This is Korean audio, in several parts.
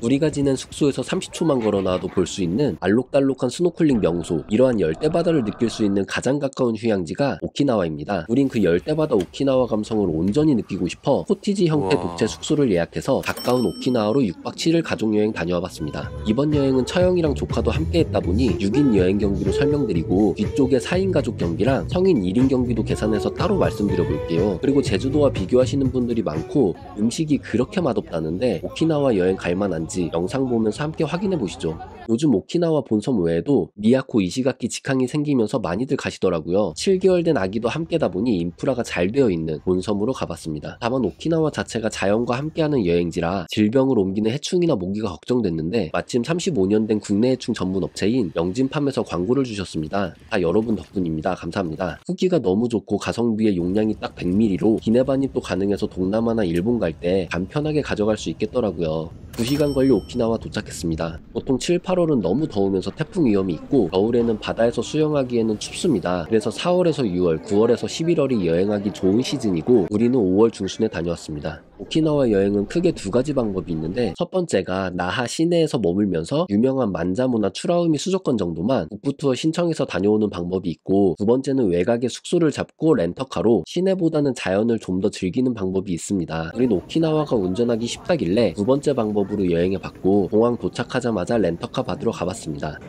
우리가 지낸 숙소에서 30초만 걸어 나와도 볼 수 있는 알록달록한 스노클링 명소, 이러한 열대바다를 느낄 수 있는 가장 가까운 휴양지가 오키나와입니다. 우린 그 열대바다 오키나와 감성을 온전히 느끼고 싶어 코티지 형태 독채 숙소를 예약해서 가까운 오키나와로 6박 7일 가족여행 다녀와봤습니다. 이번 여행은 처형이랑 조카도 함께 했다 보니 6인 여행 경비로 설명드리고 뒤쪽에 4인 가족 경비랑 성인 1인 경비도 계산해서 따로 말씀드려 볼게요. 그리고 제주도와 비교하시는 분들이 많고 음식이 그렇게 맛없다는데 오키나와 여행 갈만한지 영상 보면서 함께 확인해 보시죠. 요즘 오키나와 본섬 외에도 미야코 이시가키 직항이 생기면서 많이들 가시더라고요. 7개월 된 아기도 함께다 보니 인프라가 잘 되어 있는 본섬으로 가봤습니다. 다만 오키나와 자체가 자연과 함께하는 여행지라 질병을 옮기는 해충이나 모기가 걱정됐는데 마침 35년 된 국내 해충 전문 업체인 영진팜에서 광고를 주셨습니다. 다 여러분 덕분입니다. 감사합니다. 후기가 너무 좋고 가성비에 용량이 딱 100ml로 기내 반입도 가능해서 동남아나 일본 갈 때 간편하게 가져갈 수 있겠더라고요. 2시간 걸려 오키나와 도착했습니다. 보통 7, 8월은 너무 더우면서 태풍 위험이 있고 겨울에는 바다에서 수영하기에는 춥습니다. 그래서 4월에서 6월, 9월에서 11월이 여행하기 좋은 시즌이고 우리는 5월 중순에 다녀왔습니다. 오키나와 여행은 크게 두 가지 방법이 있는데 첫 번째가 나하 시내에서 머물면서 유명한 만자무나 추라우미 수족관 정도만 북부투어 신청해서 다녀오는 방법이 있고 두 번째는 외곽에 숙소를 잡고 렌터카로 시내보다는 자연을 좀 더 즐기는 방법이 있습니다. 우린 오키나와가 운전하기 쉽다길래 두 번째 방법으로 여행해봤고 공항 도착하자마자 렌터카 받으러 가봤습니다.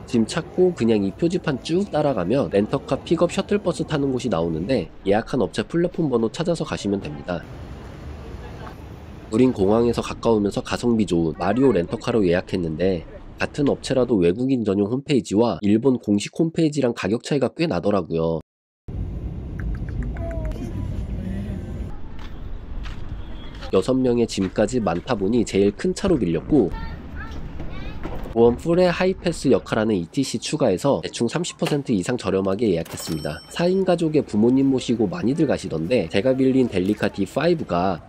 짐 찾고 그냥 이 표지판 쭉 따라가면 렌터카 픽업 셔틀버스 타는 곳이 나오는데 예약한 업체 플랫폼 번호 찾아서 가시면 됩니다. 우린 공항에서 가까우면서 가성비 좋은 마리오 렌터카로 예약했는데 같은 업체라도 외국인 전용 홈페이지와 일본 공식 홈페이지랑 가격 차이가 꽤 나더라고요. 6명의 짐까지 많다 보니 제일 큰 차로 빌렸고 보험 풀에 하이패스 역할하는 ETC 추가해서 대충 30% 이상 저렴하게 예약했습니다. 4인 가족의 부모님 모시고 많이들 가시던데 제가 빌린 델리카 D5가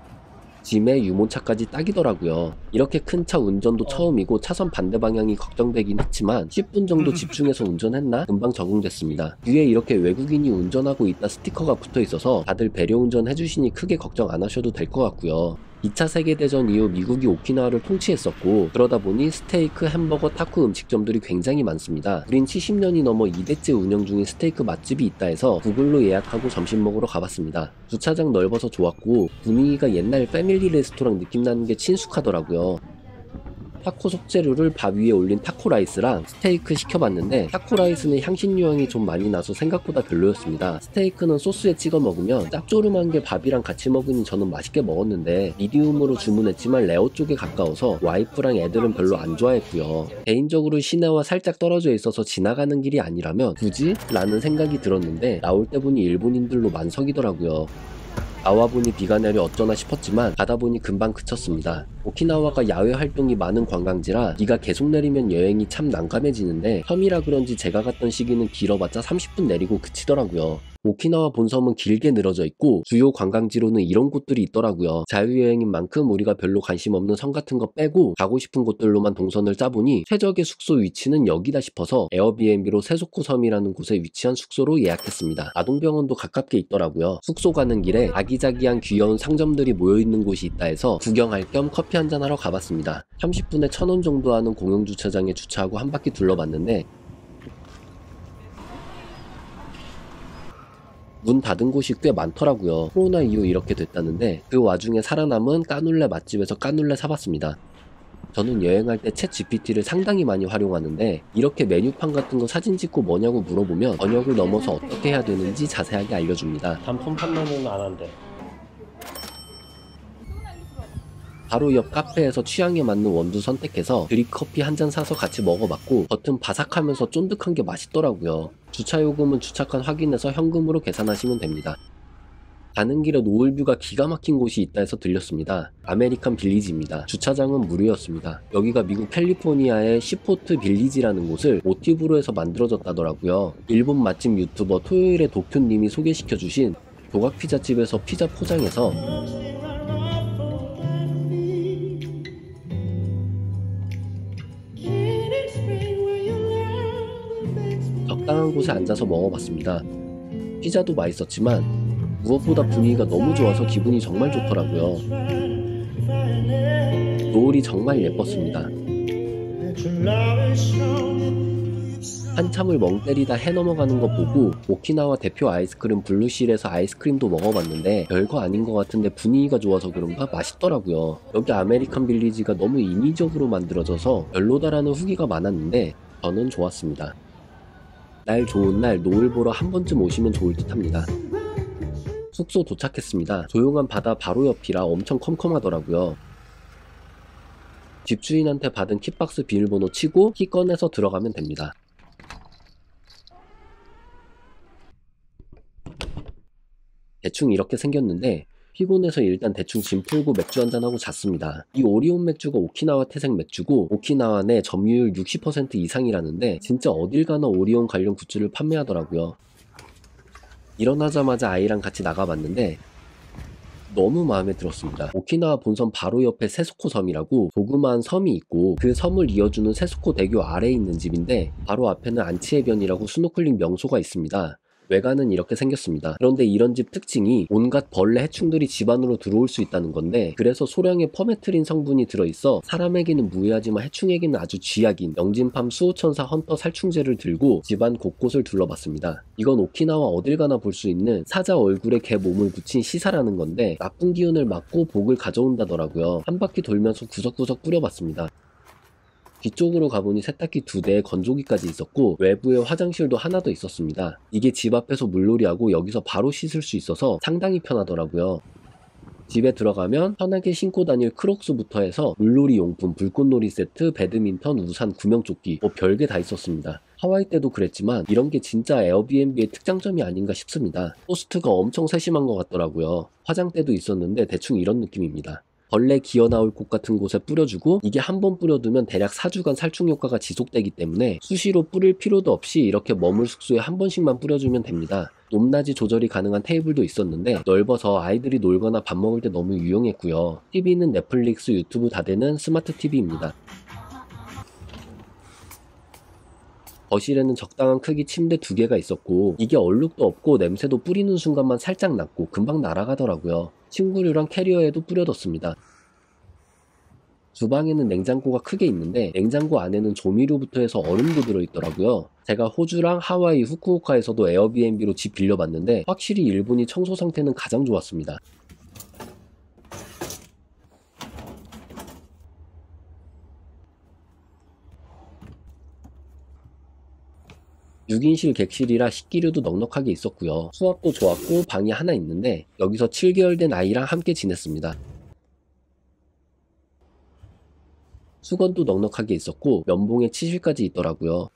짐에 유모차까지 딱이더라고요. 이렇게 큰 차 운전도 처음이고 차선 반대 방향이 걱정되긴 했지만 10분 정도 집중해서 운전했나? 금방 적응됐습니다. 뒤에 이렇게 외국인이 운전하고 있다 스티커가 붙어 있어서 다들 배려 운전 해주시니 크게 걱정 안 하셔도 될 것 같고요. 2차 세계대전 이후 미국이 오키나와를 통치했었고 그러다 보니 스테이크, 햄버거, 타코 음식점들이 굉장히 많습니다. 우린 70년이 넘어 2대째 운영 중인 스테이크 맛집이 있다 해서 구글로 예약하고 점심 먹으러 가봤습니다. 주차장 넓어서 좋았고 분위기가 옛날 패밀리 레스토랑 느낌 나는 게 친숙하더라고요. 타코 속재료를 밥 위에 올린 타코라이스랑 스테이크 시켜봤는데 타코라이스는 향신료향이 좀 많이 나서 생각보다 별로였습니다. 스테이크는 소스에 찍어 먹으면 짭조름한 게 밥이랑 같이 먹으니 저는 맛있게 먹었는데 미디움으로 주문했지만 레어 쪽에 가까워서 와이프랑 애들은 별로 안 좋아했고요. 개인적으로 시내와 살짝 떨어져 있어서 지나가는 길이 아니라면 굳이? 라는 생각이 들었는데 나올 때 보니 일본인들로 만석이더라고요. 나와보니 비가 내려 어쩌나 싶었지만 가다보니 금방 그쳤습니다. 오키나와가 야외 활동이 많은 관광지라 비가 계속 내리면 여행이 참 난감해지는데 섬이라 그런지 제가 갔던 시기는 길어봤자 30분 내리고 그치더라고요. 오키나와 본섬은 길게 늘어져 있고 주요 관광지로는 이런 곳들이 있더라고요. 자유여행인 만큼 우리가 별로 관심 없는 섬 같은 거 빼고 가고 싶은 곳들로만 동선을 짜보니 최적의 숙소 위치는 여기다 싶어서 에어비앤비로 세소코 섬이라는 곳에 위치한 숙소로 예약했습니다. 아동병원도 가깝게 있더라고요. 숙소 가는 길에 아기자기한 귀여운 상점들이 모여있는 곳이 있다 해서 구경할 겸 커피 한잔 하러 가봤습니다. 30분에 1,000원 정도 하는 공용주차장에 주차하고 한 바퀴 둘러봤는데 문 닫은 곳이 꽤 많더라고요. 코로나 이후 이렇게 됐다는데 그 와중에 살아남은 까눌레 맛집에서 까눌레 사봤습니다. 저는 여행할 때 챗 GPT를 상당히 많이 활용하는데 이렇게 메뉴판 같은 거 사진 찍고 뭐냐고 물어보면 번역을 넘어서 어떻게 해야 되는지 자세하게 알려줍니다. 단품 판매는 안 한대. 바로 옆 카페에서 취향에 맞는 원두 선택해서 드립커피 한 잔 사서 같이 먹어봤고 겉은 바삭하면서 쫀득한 게 맛있더라고요. 주차요금은 주차칸 확인해서 현금으로 계산하시면 됩니다. 가는 길에 노을뷰가 기가 막힌 곳이 있다 해서 들렸습니다. 아메리칸 빌리지입니다. 주차장은 무료였습니다. 여기가 미국 캘리포니아의 시포트 빌리지라는 곳을 모티브로 해서 만들어졌다더라고요. 일본 맛집 유튜버 토요일의 도쿄님이 소개시켜주신 조각피자집에서 피자 포장해서 적당한 곳에 앉아서 먹어봤습니다. 피자도 맛있었지만 무엇보다 분위기가 너무 좋아서 기분이 정말 좋더라고요. 노을이 정말 예뻤습니다. 한참을 멍 때리다 해 넘어가는 거 보고 오키나와 대표 아이스크림 블루실에서 아이스크림도 먹어봤는데 별거 아닌 것 같은데 분위기가 좋아서 그런가 맛있더라고요. 여기 아메리칸 빌리지가 너무 인위적으로 만들어져서 별로다라는 후기가 많았는데 저는 좋았습니다. 날 좋은 날 노을 보러 한 번쯤 오시면 좋을 듯 합니다. 숙소 도착했습니다. 조용한 바다 바로 옆이라 엄청 컴컴하더라고요. 집주인한테 받은 킥박스 비밀번호 치고 키 꺼내서 들어가면 됩니다. 대충 이렇게 생겼는데 피곤해서 일단 대충 짐 풀고 맥주 한잔하고 잤습니다. 이 오리온 맥주가 오키나와 태생 맥주고 오키나와 내 점유율 60% 이상이라는데 진짜 어딜 가나 오리온 관련 굿즈를 판매하더라고요. 일어나자마자 아이랑 같이 나가봤는데 너무 마음에 들었습니다. 오키나와 본섬 바로 옆에 세스코 섬이라고 조그마한 섬이 있고 그 섬을 이어주는 세스코 대교 아래에 있는 집인데 바로 앞에는 안치해변이라고 스노클링 명소가 있습니다. 외관은 이렇게 생겼습니다. 그런데 이런 집 특징이 온갖 벌레 해충들이 집 안으로 들어올 수 있다는 건데 그래서 소량의 퍼메트린 성분이 들어있어 사람에게는 무해하지만 해충에게는 아주 쥐약인 영진팜 수호천사 헌터 살충제를 들고 집안 곳곳을 둘러봤습니다. 이건 오키나와 어딜 가나 볼 수 있는 사자 얼굴에 개 몸을 붙인 시사라는 건데 나쁜 기운을 막고 복을 가져온다더라고요. 한 바퀴 돌면서 구석구석 뿌려봤습니다. 뒤쪽으로 가보니 세탁기 2대에 건조기까지 있었고 외부에 화장실도 하나 더 있었습니다. 이게 집 앞에서 물놀이하고 여기서 바로 씻을 수 있어서 상당히 편하더라고요. 집에 들어가면 편하게 신고 다닐 크록스부터 해서 물놀이 용품, 불꽃놀이 세트, 배드민턴, 우산, 구명조끼 뭐 별게 다 있었습니다. 하와이 때도 그랬지만 이런 게 진짜 에어비앤비의 특장점이 아닌가 싶습니다. 호스트가 엄청 세심한 것 같더라고요. 화장대도 있었는데 대충 이런 느낌입니다. 벌레 기어나올 곳 같은 곳에 뿌려주고 이게 한 번 뿌려두면 대략 4주간 살충 효과가 지속되기 때문에 수시로 뿌릴 필요도 없이 이렇게 머물 숙소에 한 번씩만 뿌려주면 됩니다. 높낮이 조절이 가능한 테이블도 있었는데 넓어서 아이들이 놀거나 밥 먹을 때 너무 유용했고요. TV는 넷플릭스, 유튜브 다 되는 스마트 TV입니다. 거실에는 적당한 크기 침대 2개가 있었고 이게 얼룩도 없고 냄새도 뿌리는 순간만 살짝 났고 금방 날아가더라고요. 침구류랑 캐리어에도 뿌려뒀습니다. 주방에는 냉장고가 크게 있는데 냉장고 안에는 조미료부터 해서 얼음도 들어있더라고요. 제가 호주랑 하와이, 후쿠오카에서도 에어비앤비로 집 빌려봤는데 확실히 일본이 청소 상태는 가장 좋았습니다. (6인실) 객실이라 식기류도 넉넉하게 있었고요. 수압도 좋았고 방이 하나 있는데 여기서 7개월 된 아이랑 함께 지냈습니다. 수건도 넉넉하게 있었고 면봉에 치실까지 있더라고요.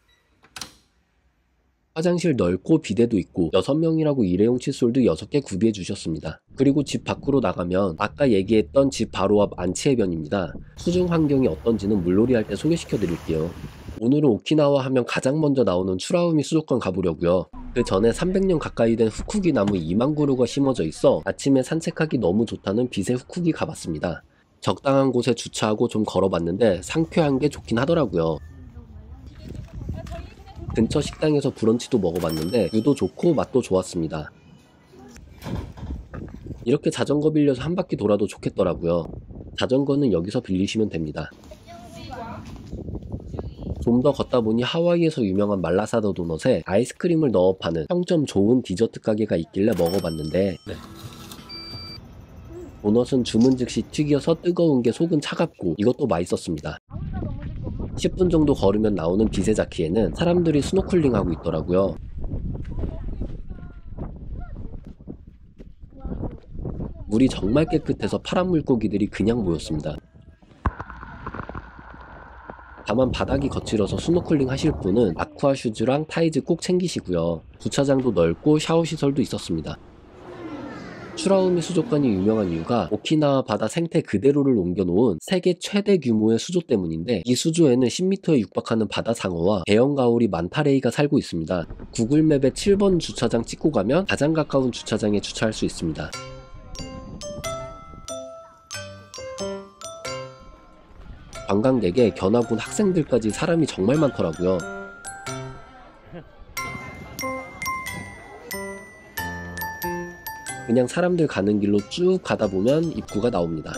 화장실 넓고 비데도 있고 6명이라고 일회용 칫솔도 6개 구비해 주셨습니다. 그리고 집 밖으로 나가면 아까 얘기했던 집 바로 앞 안치해변입니다. 수중 환경이 어떤지는 물놀이 할 때 소개시켜 드릴게요. 오늘은 오키나와 하면 가장 먼저 나오는 추라우미 수족관 가보려고요. 그 전에 300년 가까이 된 후쿠기 나무 2만 그루가 심어져 있어 아침에 산책하기 너무 좋다는 빛의 후쿠기 가봤습니다. 적당한 곳에 주차하고 좀 걸어봤는데 상쾌한 게 좋긴 하더라고요. 근처 식당에서 브런치도 먹어봤는데 뷰도 좋고 맛도 좋았습니다. 이렇게 자전거 빌려서 한 바퀴 돌아도 좋겠더라고요. 자전거는 여기서 빌리시면 됩니다. 좀 더 걷다 보니 하와이에서 유명한 말라사더 도넛에 아이스크림을 넣어 파는 평점 좋은 디저트 가게가 있길래 먹어봤는데 도넛은 주문 즉시 튀겨서 뜨거운 게 속은 차갑고 이것도 맛있었습니다. 10분 정도 걸으면 나오는 비세자키에는 사람들이 스노클링 하고 있더라고요. 물이 정말 깨끗해서 파란 물고기들이 그냥 모였습니다. 다만 바닥이 거칠어서 스노클링 하실 분은 아쿠아 슈즈랑 타이즈 꼭 챙기시고요. 주차장도 넓고 샤워 시설도 있었습니다. 추라우미 수족관이 유명한 이유가 오키나와 바다 생태 그대로를 옮겨놓은 세계 최대 규모의 수조 때문인데 이 수조에는 10m에 육박하는 바다 상어와 대형 가오리 만타레이가 살고 있습니다. 구글맵에 7번 주차장 찍고 가면 가장 가까운 주차장에 주차할 수 있습니다. 관광객에 견학 온 학생들까지 사람이 정말 많더라고요. 그냥 사람들 가는 길로 쭉 가다 보면 입구가 나옵니다.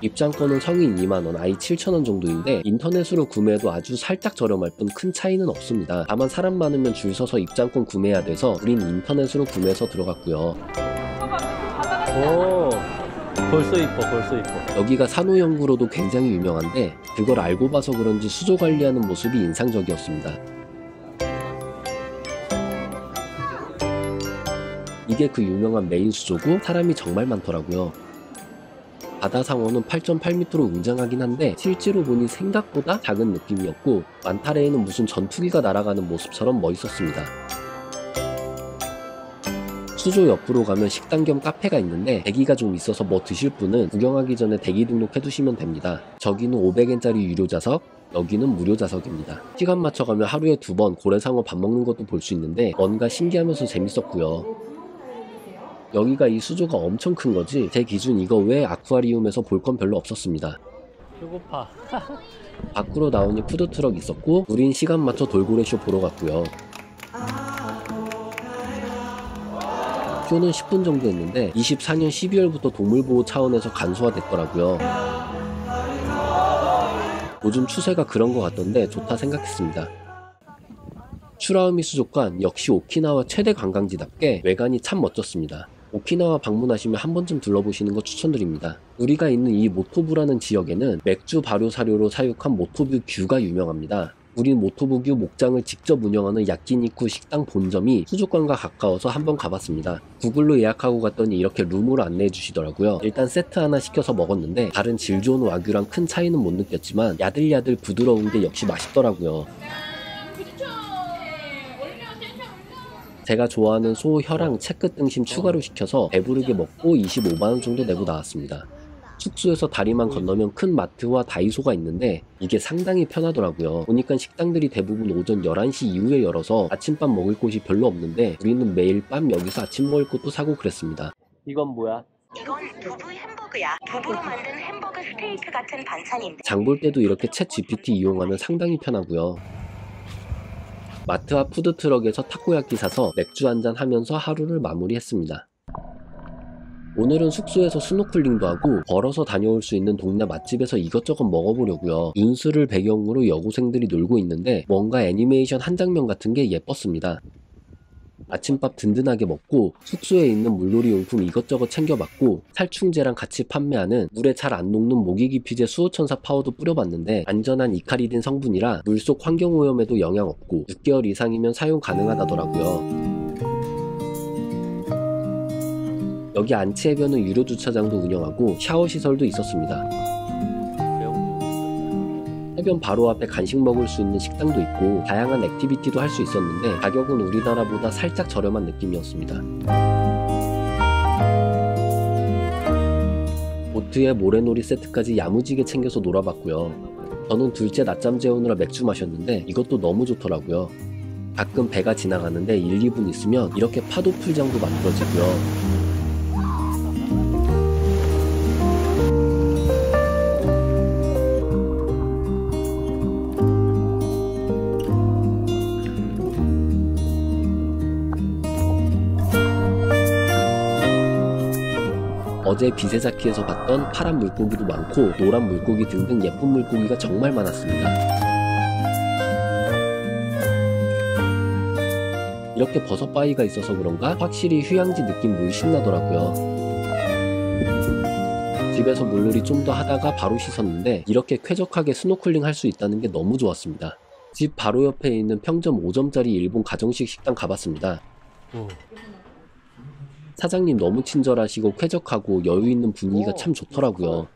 입장권은 성인 2만원, 아이 7,000원 정도인데 인터넷으로 구매해도 아주 살짝 저렴할 뿐 큰 차이는 없습니다. 다만 사람 많으면 줄 서서 입장권 구매해야 돼서 우린 인터넷으로 구매해서 들어갔고요. 오, 벌써 이뻐. 여기가 산호연구로도 굉장히 유명한데 그걸 알고 봐서 그런지 수조 관리하는 모습이 인상적이었습니다. 이게 그 유명한 메인 수조고 사람이 정말 많더라고요. 바다 상어는 8.8m로 웅장하긴 한데 실제로 보니 생각보다 작은 느낌이었고 만타레이는 무슨 전투기가 날아가는 모습처럼 멋있었습니다. 수조 옆으로 가면 식당 겸 카페가 있는데 대기가 좀 있어서 뭐 드실 분은 구경하기 전에 대기 등록해두시면 됩니다. 저기는 500엔짜리 유료 좌석, 여기는 무료 좌석입니다. 시간 맞춰가면 하루에 2번 고래상어 밥 먹는 것도 볼 수 있는데 뭔가 신기하면서 재밌었고요. 여기가 이 수조가 엄청 큰 거지 제 기준 이거 외에 아쿠아리움에서 볼 건 별로 없었습니다. 배고파. 밖으로 나오니 푸드트럭 있었고 우린 시간 맞춰 돌고래쇼 보러 갔고요. 쇼는 10분 정도 했는데 24년 12월부터 동물보호 차원에서 간소화됐더라고요. 요즘 추세가 그런 것 같던데 좋다 생각했습니다. 추라우미 수족관 역시 오키나와 최대 관광지답게 외관이 참 멋졌습니다. 오키나와 방문하시면 한 번쯤 둘러보시는 거 추천드립니다. 우리가 있는 이 모토부라는 지역에는 맥주 발효 사료로 사육한 모토부 규가 유명합니다. 우린 모토부 규 목장을 직접 운영하는 야끼니쿠 식당 본점이 수족관과 가까워서 한번 가봤습니다. 구글로 예약하고 갔더니 이렇게 룸으로 안내해 주시더라고요. 일단 세트 하나 시켜서 먹었는데 다른 질 좋은 와규랑 큰 차이는 못 느꼈지만 야들야들 부드러운 게 역시 맛있더라고요. 제가 좋아하는 소, 혀랑 채끝 등심 추가로 시켜서 배부르게 먹고 25만원 정도 내고 나왔습니다. 숙소에서 다리만 건너면 큰 마트와 다이소가 있는데 이게 상당히 편하더라고요. 보니까 식당들이 대부분 오전 11시 이후에 열어서 아침밥 먹을 곳이 별로 없는데 우리는 매일 밤 여기서 아침 먹을 것도 사고 그랬습니다. 이건 뭐야? 이건 부부 햄버거야. 부부로 만든 햄버거 스테이크 같은 반찬인데. 장 볼 때도 이렇게 챗 GPT 이용하면 상당히 편하고요. 마트와 푸드트럭에서 타코야끼 사서 맥주 한잔 하면서 하루를 마무리했습니다. 오늘은 숙소에서 스노클링도 하고 걸어서 다녀올 수 있는 동네 맛집에서 이것저것 먹어보려고요. 윤수를 배경으로 여고생들이 놀고 있는데 뭔가 애니메이션 한 장면 같은 게 예뻤습니다. 아침밥 든든하게 먹고 숙소에 있는 물놀이 용품 이것저것 챙겨봤고 살충제랑 같이 판매하는 물에 잘 안 녹는 모기기피제 수호천사 파워도 뿌려봤는데 안전한 이카리딘 성분이라 물속 환경오염에도 영향 없고 6개월 이상이면 사용 가능하다더라고요. 여기 안치해변은 유료 주차장도 운영하고 샤워시설도 있었습니다. 해변 바로 앞에 간식 먹을 수 있는 식당도 있고 다양한 액티비티도 할 수 있었는데 가격은 우리나라보다 살짝 저렴한 느낌이었습니다. 보트에 모래놀이 세트까지 야무지게 챙겨서 놀아봤고요. 저는 둘째 낮잠 재우느라 맥주 마셨는데 이것도 너무 좋더라고요. 가끔 배가 지나가는데 1, 2분 있으면 이렇게 파도 풀장도 만들어지고요. 어제 비세자키에서 봤던 파란 물고기도 많고 노란 물고기 등등 예쁜 물고기가 정말 많았습니다. 이렇게 버섯 바위가 있어서 그런가 확실히 휴양지 느낌 물씬 나더라고요. 집에서 물놀이 좀 더 하다가 바로 씻었는데 이렇게 쾌적하게 스노클링 할 수 있다는 게 너무 좋았습니다. 집 바로 옆에 있는 평점 5점짜리 일본 가정식 식당 가봤습니다. 사장님 너무 친절하시고 쾌적하고 여유있는 분위기가 참 좋더라고요.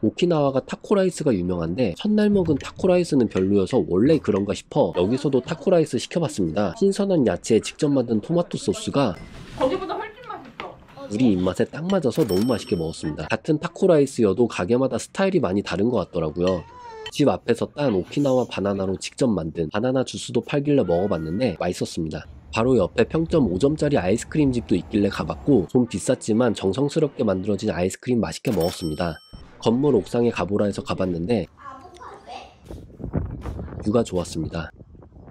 오키나와가 타코라이스가 유명한데 첫날 먹은 타코라이스는 별로여서 원래 그런가 싶어 여기서도 타코라이스 시켜봤습니다. 신선한 야채에 직접 만든 토마토 소스가 거기보다 훨씬 맛있어. 우리 입맛에 딱 맞아서 너무 맛있게 먹었습니다. 같은 타코라이스여도 가게마다 스타일이 많이 다른 것 같더라고요. 집 앞에서 딴 오키나와 바나나로 직접 만든 바나나 주스도 팔길래 먹어봤는데 맛있었습니다. 바로 옆에 평점 5점짜리 아이스크림 집도 있길래 가봤고 좀 비쌌지만 정성스럽게 만들어진 아이스크림 맛있게 먹었습니다. 건물 옥상에 가보라 해서 가봤는데 뷰가 좋았습니다.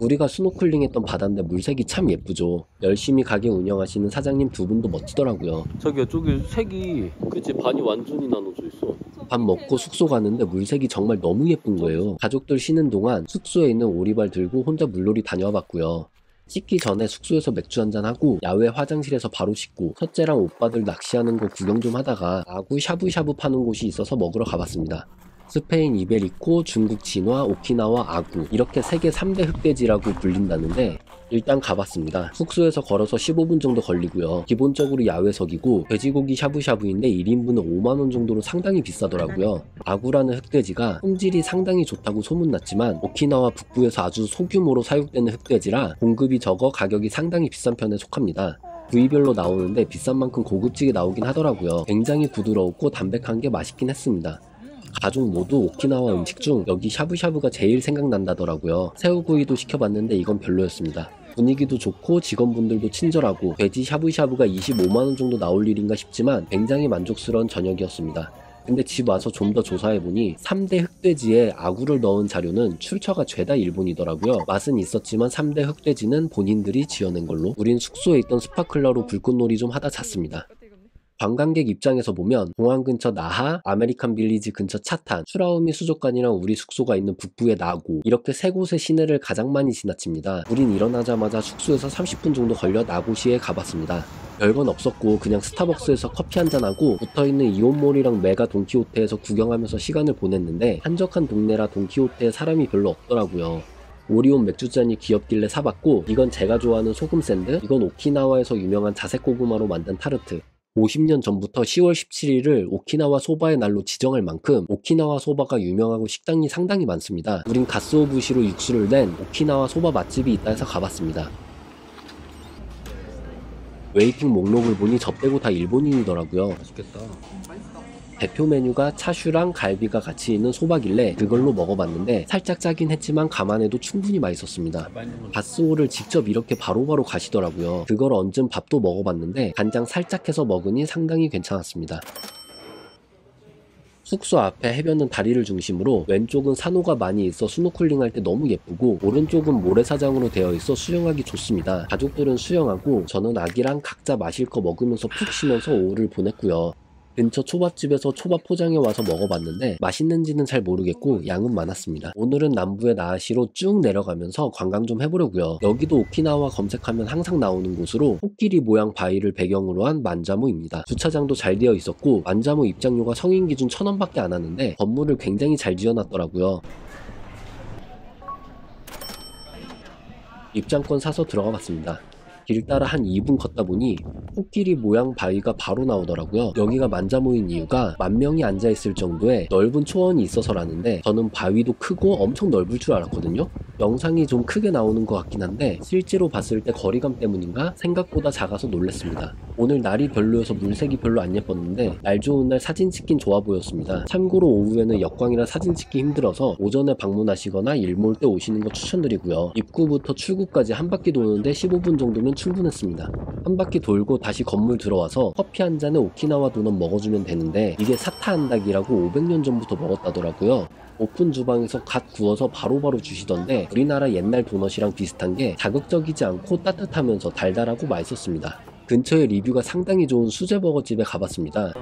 우리가 스노클링 했던 바다인데 물색이 참 예쁘죠. 열심히 가게 운영하시는 사장님 두 분도 멋지더라고요. 자기야, 저기 색이 그치, 반이 완전히 나눠져 있어. 밥 먹고 숙소 가는데 물색이 정말 너무 예쁜 거예요. 가족들 쉬는 동안 숙소에 있는 오리발 들고 혼자 물놀이 다녀와 봤고요. 씻기 전에 숙소에서 맥주 한잔하고 야외 화장실에서 바로 씻고 첫째랑 오빠들 낚시하는 거 구경 좀 하다가 아구 샤브샤브 파는 곳이 있어서 먹으러 가봤습니다. 스페인 이베리코, 중국 진화, 오키나와 아구 이렇게 세계 3대 흑돼지라고 불린다는데 일단 가봤습니다. 숙소에서 걸어서 15분 정도 걸리고요. 기본적으로 야외석이고 돼지고기 샤브샤브인데 1인분은 5만원 정도로 상당히 비싸더라고요. 아구라는 흑돼지가 품질이 상당히 좋다고 소문났지만 오키나와 북부에서 아주 소규모로 사육되는 흑돼지라 공급이 적어 가격이 상당히 비싼 편에 속합니다. 부위별로 나오는데 비싼 만큼 고급지게 나오긴 하더라고요. 굉장히 부드러웠고 담백한 게 맛있긴 했습니다. 가족 모두 오키나와 음식 중 여기 샤브샤브가 제일 생각난다더라고요. 새우구이도 시켜봤는데 이건 별로였습니다. 분위기도 좋고 직원분들도 친절하고 돼지 샤브샤브가 25만원 정도 나올 일인가 싶지만 굉장히 만족스러운 저녁이었습니다. 근데 집 와서 좀 더 조사해보니 3대 흑돼지에 아구를 넣은 자료는 출처가 죄다 일본이더라고요. 맛은 있었지만 3대 흑돼지는 본인들이 지어낸 걸로. 우린 숙소에 있던 스파클러로 불꽃놀이 좀 하다 잤습니다. 관광객 입장에서 보면 공항 근처 나하, 아메리칸 빌리지 근처 차탄, 추라우미 수족관이랑 우리 숙소가 있는 북부의 나고 이렇게 세 곳의 시내를 가장 많이 지나칩니다. 우린 일어나자마자 숙소에서 30분 정도 걸려 나고시에 가봤습니다. 별건 없었고 그냥 스타벅스에서 커피 한잔하고 붙어있는 이온몰이랑 메가 돈키호테에서 구경하면서 시간을 보냈는데 한적한 동네라 돈키호테에 사람이 별로 없더라고요. 오리온 맥주잔이 귀엽길래 사봤고 이건 제가 좋아하는 소금 샌드, 이건 오키나와에서 유명한 자색 고구마로 만든 타르트. 50년 전부터 10월 17일을 오키나와 소바의 날로 지정할 만큼 오키나와 소바가 유명하고 식당이 상당히 많습니다. 우린 가스오부시로 육수를 낸 오키나와 소바 맛집이 있다 해서 가봤습니다. 웨이팅 목록을 보니 저 빼고 다 일본인이더라고요. 맛있겠다. 대표 메뉴가 차슈랑 갈비가 같이 있는 소바길래 그걸로 먹어봤는데 살짝 짜긴 했지만 감안해도 충분히 맛있었습니다. 가스오를 직접 이렇게 바로바로 가시더라고요. 그걸 얹은 밥도 먹어봤는데 간장 살짝 해서 먹으니 상당히 괜찮았습니다. 숙소 앞에 해변은 다리를 중심으로 왼쪽은 산호가 많이 있어 스노클링 할 때 너무 예쁘고 오른쪽은 모래사장으로 되어 있어 수영하기 좋습니다. 가족들은 수영하고 저는 아기랑 각자 마실 거 먹으면서 푹 쉬면서 오후를 보냈고요. 근처 초밥집에서 초밥 포장해 와서 먹어봤는데 맛있는지는 잘 모르겠고 양은 많았습니다. 오늘은 남부의 나하시로 쭉 내려가면서 관광 좀 해보려고요. 여기도 오키나와 검색하면 항상 나오는 곳으로 코끼리 모양 바위를 배경으로 한 만자무입니다. 주차장도 잘 되어 있었고 만자무 입장료가 성인 기준 1,000원밖에 안 하는데 건물을 굉장히 잘 지어놨더라고요. 입장권 사서 들어가 봤습니다. 길 따라 한 2분 걷다 보니 코끼리 모양 바위가 바로 나오더라고요. 여기가 만자무인 이유가 10,000명이 앉아있을 정도의 넓은 초원이 있어서라는데 저는 바위도 크고 엄청 넓을 줄 알았거든요. 영상이 좀 크게 나오는 것 같긴 한데 실제로 봤을 때 거리감 때문인가 생각보다 작아서 놀랐습니다. 오늘 날이 별로여서 물색이 별로 안 예뻤는데 날 좋은 날 사진 찍긴 좋아 보였습니다. 참고로 오후에는 역광이라 사진 찍기 힘들어서 오전에 방문하시거나 일 몰 때 오시는 거 추천드리고요. 입구부터 출구까지 한 바퀴 도는데 15분 정도면 충분했습니다. 한 바퀴 돌고 다시 건물 들어와서 커피 한 잔에 오키나와 도넛 먹어주면 되는데 이게 사타안닭이라고 500년 전부터 먹었다더라고요. 오픈 주방에서 갓 구워서 바로바로 주시던데 우리나라 옛날 도넛이랑 비슷한 게 자극적이지 않고 따뜻하면서 달달하고 맛있었습니다. 근처에 리뷰가 상당히 좋은 수제버거집에 가봤습니다.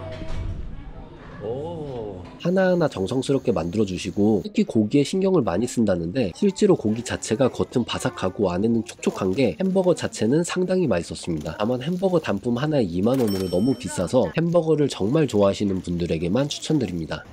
하나하나 정성스럽게 만들어주시고 특히 고기에 신경을 많이 쓴다는데 실제로 고기 자체가 겉은 바삭하고 안에는 촉촉한 게 햄버거 자체는 상당히 맛있었습니다. 다만 햄버거 단품 하나에 2만원으로 너무 비싸서 햄버거를 정말 좋아하시는 분들에게만 추천드립니다.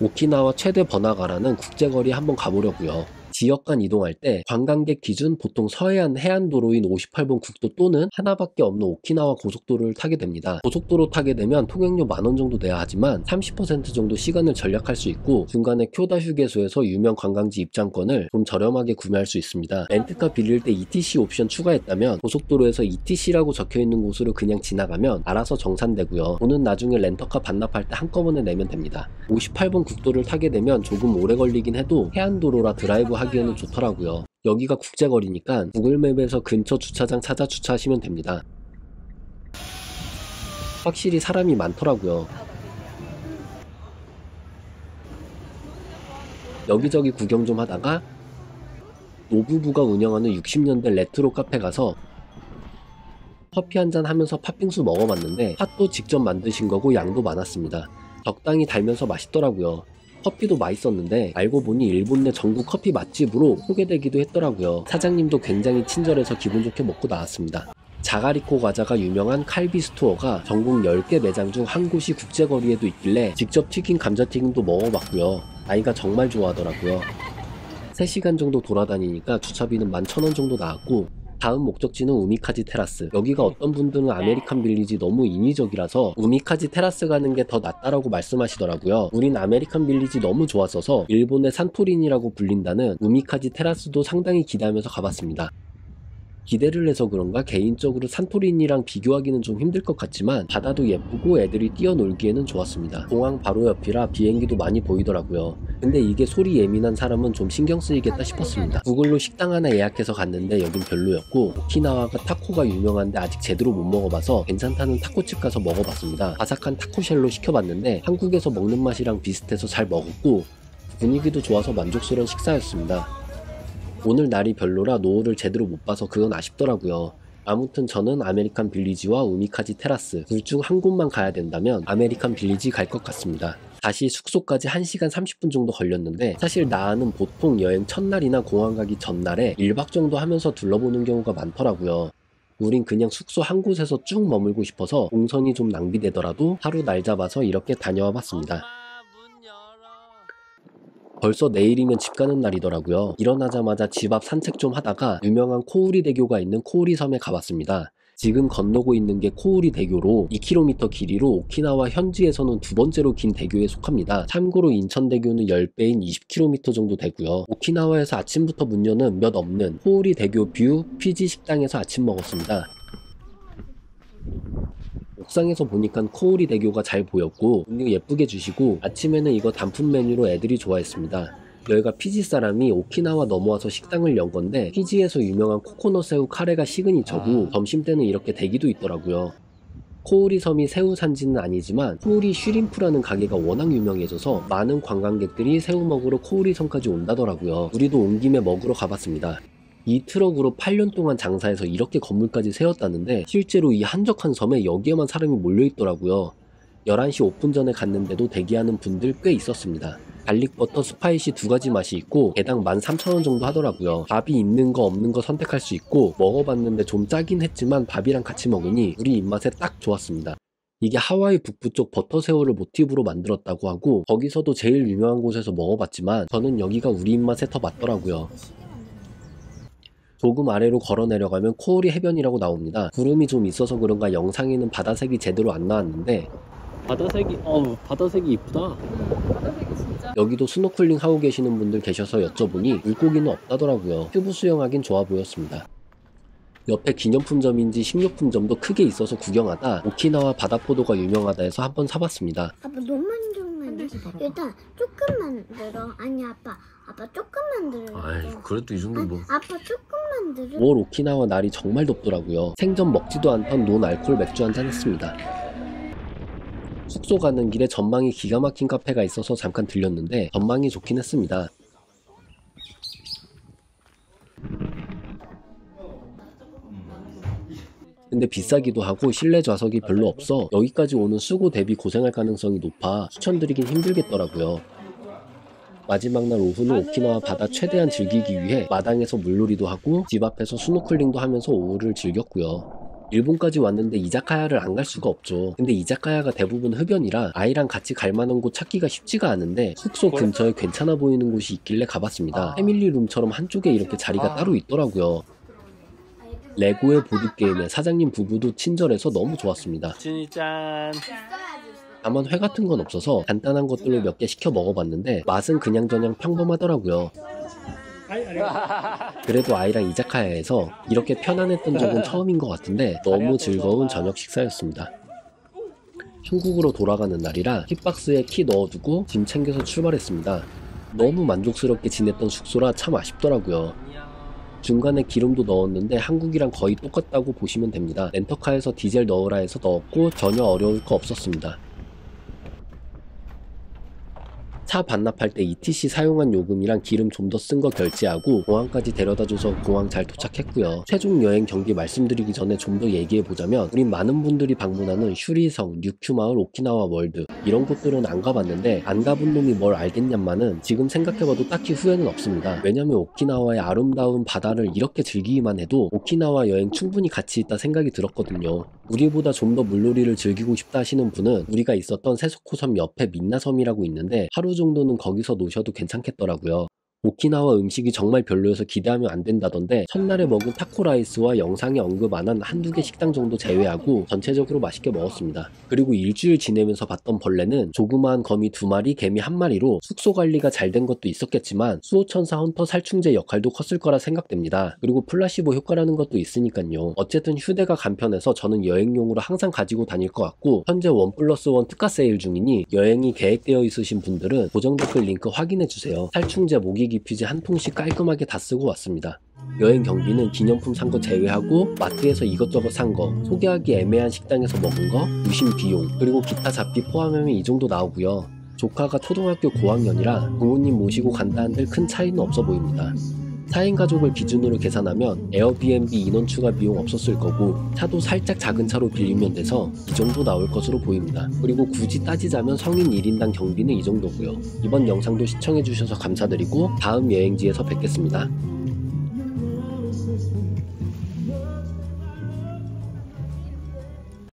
오키나와 최대 번화가라는 국제거리 한번 가보려고요. 지역 간 이동할 때 관광객 기준 보통 서해안 해안도로인 58번 국도 또는 하나밖에 없는 오키나와 고속도로를 타게 됩니다. 고속도로 타게 되면 통행료 10,000원 정도 내야 하지만 30% 정도 시간을 절약할 수 있고 중간에 쿄다 휴게소에서 유명 관광지 입장권을 좀 저렴하게 구매할 수 있습니다. 렌트카 빌릴 때 ETC 옵션 추가했다면 고속도로에서 ETC라고 적혀있는 곳으로 그냥 지나가면 알아서 정산되고요. 돈은 나중에 렌터카 반납할 때 한꺼번에 내면 됩니다. 58번 국도를 타게 되면 조금 오래 걸리긴 해도 해안도로라 드라이브 하기에는 좋더라고요. 여기가 국제거리니까 구글맵에서 근처 주차장 찾아 주차하시면 됩니다. 확실히 사람이 많더라고요. 여기저기 구경 좀 하다가 노부부가 운영하는 60년대 레트로 카페 가서 커피 한잔 하면서 팥빙수 먹어봤는데 팥도 직접 만드신 거고 양도 많았습니다. 적당히 달면서 맛있더라고요. 커피도 맛있었는데 알고 보니 일본 내 전국 커피 맛집으로 소개되기도 했더라고요. 사장님도 굉장히 친절해서 기분 좋게 먹고 나왔습니다. 자가리코 과자가 유명한 칼비 스토어가 전국 10개 매장 중 한 곳이 국제거리에도 있길래 직접 튀긴 감자튀김도 먹어봤고요. 아이가 정말 좋아하더라고요. 3시간 정도 돌아다니니까 주차비는 11,000원 정도 나왔고, 다음 목적지는 우미카지 테라스. 여기가 어떤 분들은 아메리칸 빌리지 너무 인위적이라서 우미카지 테라스 가는 게 더 낫다라고 말씀하시더라고요. 우린 아메리칸 빌리지 너무 좋았어서 일본의 산토리니라고 불린다는 우미카지 테라스도 상당히 기대하면서 가봤습니다. 기대를 해서 그런가 개인적으로 산토리니랑 비교하기는 좀 힘들 것 같지만 바다도 예쁘고 애들이 뛰어놀기에는 좋았습니다. 공항 바로 옆이라 비행기도 많이 보이더라고요. 근데 이게 소리 예민한 사람은 좀 신경 쓰이겠다 싶었습니다. 구글로 식당 하나 예약해서 갔는데 여긴 별로였고, 오키나와가 타코가 유명한데 아직 제대로 못 먹어봐서 괜찮다는 타코집 가서 먹어봤습니다. 바삭한 타코쉘로 시켜봤는데 한국에서 먹는 맛이랑 비슷해서 잘 먹었고 분위기도 좋아서 만족스러운 식사였습니다. 오늘 날이 별로라 노을을 제대로 못 봐서 그건 아쉽더라고요. 아무튼 저는 아메리칸 빌리지와 우미카지 테라스 둘 중 한 곳만 가야 된다면 아메리칸 빌리지 갈 것 같습니다. 다시 숙소까지 1시간 30분 정도 걸렸는데 사실 나는 보통 여행 첫날이나 공항 가기 전날에 1박 정도 하면서 둘러보는 경우가 많더라고요. 우린 그냥 숙소 한 곳에서 쭉 머물고 싶어서 동선이 좀 낭비되더라도 하루 날 잡아서 이렇게 다녀와 봤습니다. 벌써 내일이면 집 가는 날이더라고요. 일어나자마자 집 앞 산책 좀 하다가 유명한 코우리 대교가 있는 코우리 섬에 가봤습니다. 지금 건너고 있는 게 코우리 대교로 2km 길이로 오키나와 현지에서는 두 번째로 긴 대교에 속합니다. 참고로 인천대교는 10배인 20km 정도 되고요. 오키나와에서 아침부터 문 여는 몇 없는 코우리 대교 뷰 피지 식당에서 아침 먹었습니다. 옥상에서 보니까 코우리 대교가 잘 보였고 음료 예쁘게 주시고 아침에는 이거 단품 메뉴로 애들이 좋아했습니다. 여기가 피지 사람이 오키나와 넘어와서 식당을 연 건데 피지에서 유명한 코코넛 새우 카레가 시그니처고 점심때는 이렇게 대기도 있더라고요. 코우리 섬이 새우 산지는 아니지만 코우리 슈림프라는 가게가 워낙 유명해져서 많은 관광객들이 새우 먹으러 코우리 섬까지 온다더라고요. 우리도 온 김에 먹으러 가봤습니다. 이 트럭으로 8년 동안 장사해서 이렇게 건물까지 세웠다는데 실제로 이 한적한 섬에 여기에만 사람이 몰려있더라고요. 11시 오픈 전에 갔는데도 대기하는 분들 꽤 있었습니다. 갈릭버터 스파이시 두 가지 맛이 있고 개당 13,000원 정도 하더라고요. 밥이 있는 거 없는 거 선택할 수 있고 먹어봤는데 좀 짜긴 했지만 밥이랑 같이 먹으니 우리 입맛에 딱 좋았습니다. 이게 하와이 북부 쪽 버터새우를 모티브로 만들었다고 하고 거기서도 제일 유명한 곳에서 먹어봤지만 저는 여기가 우리 입맛에 더 맞더라고요. 조금 아래로 걸어 내려가면 코우리 해변이라고 나옵니다. 구름이 좀 있어서 그런가 영상에는 바다색이 제대로 안 나왔는데 바다색이 이쁘다. 바다색이 진짜. 여기도 스노클링 하고 계시는 분들 계셔서 여쭤보니 물고기는 없다더라고요. 튜브 수영하긴 좋아 보였습니다. 옆에 기념품점인지 식료품점도 크게 있어서 구경하다 오키나와 바다포도가 유명하다 해서 한번 사봤습니다. 아빠 너무 많이 일단 조금만 들어. 아니 아빠 조금만 들어. 아이 그래도 이 정도 뭐. 아빠 조금만 들어. 5월 오키나와 날이 정말 덥더라고요. 생전 먹지도 않던 논 알콜 맥주 한잔 했습니다. 숙소 가는 길에 전망이 기가 막힌 카페가 있어서 잠깐 들렸는데 전망이 좋긴 했습니다. 근데 비싸기도 하고 실내 좌석이 별로 없어 여기까지 오는 수고 대비 고생할 가능성이 높아 추천드리긴 힘들겠더라고요. 마지막 날 오후는 오키나와 바다 최대한 즐기기 위해 마당에서 물놀이도 하고 집 앞에서 스노클링도 하면서 오후를 즐겼고요. 일본까지 왔는데 이자카야를 안 갈 수가 없죠. 근데 이자카야가 대부분 흡연이라 아이랑 같이 갈 만한 곳 찾기가 쉽지가 않은데 숙소 근처에 괜찮아 보이는 곳이 있길래 가봤습니다. 패밀리룸처럼 한쪽에 이렇게 자리가 따로 있더라고요. 레고의 보드게임에 사장님 부부도 친절해서 너무 좋았습니다. 진이짠. 다만 회 같은 건 없어서 간단한 것들로 몇 개 시켜 먹어봤는데 맛은 그냥저냥 평범하더라고요. 그래도 아이랑 이자카야에서 이렇게 편안했던 적은 처음인 것 같은데 너무 즐거운 저녁 식사였습니다. 한국으로 돌아가는 날이라 킥박스에 키 넣어두고 짐 챙겨서 출발했습니다. 너무 만족스럽게 지냈던 숙소라 참 아쉽더라고요. 중간에 기름도 넣었는데 한국이랑 거의 똑같다고 보시면 됩니다. 렌터카에서 디젤 넣으라 해서 넣었고 전혀 어려울 거 없었습니다. 차 반납할 때 ETC 사용한 요금이랑 기름 좀 더 쓴 거 결제하고 공항까지 데려다줘서 공항 잘 도착했고요. 최종 여행 경비 말씀드리기 전에 좀 더 얘기해보자면 우린 많은 분들이 방문하는 휴리성, 뉴큐마을, 오키나와 월드 이런 곳들은 안 가봤는데 안 가본 놈이 뭘 알겠냐마는 지금 생각해봐도 딱히 후회는 없습니다. 왜냐면 오키나와의 아름다운 바다를 이렇게 즐기기만 해도 오키나와 여행 충분히 가치 있다 생각이 들었거든요. 우리보다 좀 더 물놀이를 즐기고 싶다 하시는 분은 우리가 있었던 세소코섬 옆에 민나섬이라고 있는데 하루 정도는 거기서 노셔도 괜찮겠더라고요. 오키나와 음식이 정말 별로여서 기대하면 안 된다던데 첫날에 먹은 타코라이스와 영상에 언급 안 한 한두 개 식당 정도 제외하고 전체적으로 맛있게 먹었습니다. 그리고 일주일 지내면서 봤던 벌레는 조그마한 거미 2마리, 개미 1마리로 숙소 관리가 잘 된 것도 있었겠지만 수호천사 헌터 살충제 역할도 컸을 거라 생각됩니다. 그리고 플라시보 효과라는 것도 있으니까요. 어쨌든 휴대가 간편해서 저는 여행용으로 항상 가지고 다닐 것 같고 현재 1+1 특가 세일 중이니 여행이 계획되어 있으신 분들은 고정 댓글 링크 확인해주세요. 살충제, 모기 기피제 한 통씩 깔끔하게 다 쓰고 왔습니다. 여행 경비는 기념품 산 거 제외하고 마트에서 이것저것 산 거, 소개하기 애매한 식당에서 먹은 거, 유심 비용, 그리고 기타 잡비 포함하면 이 정도 나오고요. 조카가 초등학교 고학년이라 부모님 모시고 간다 한들 큰 차이는 없어 보입니다. 4인 가족을 기준으로 계산하면 에어비앤비 인원 추가 비용 없었을 거고 차도 살짝 작은 차로 빌리면 돼서 이 정도 나올 것으로 보입니다. 그리고 굳이 따지자면 성인 1인당 경비는 이 정도고요. 이번 영상도 시청해주셔서 감사드리고 다음 여행지에서 뵙겠습니다.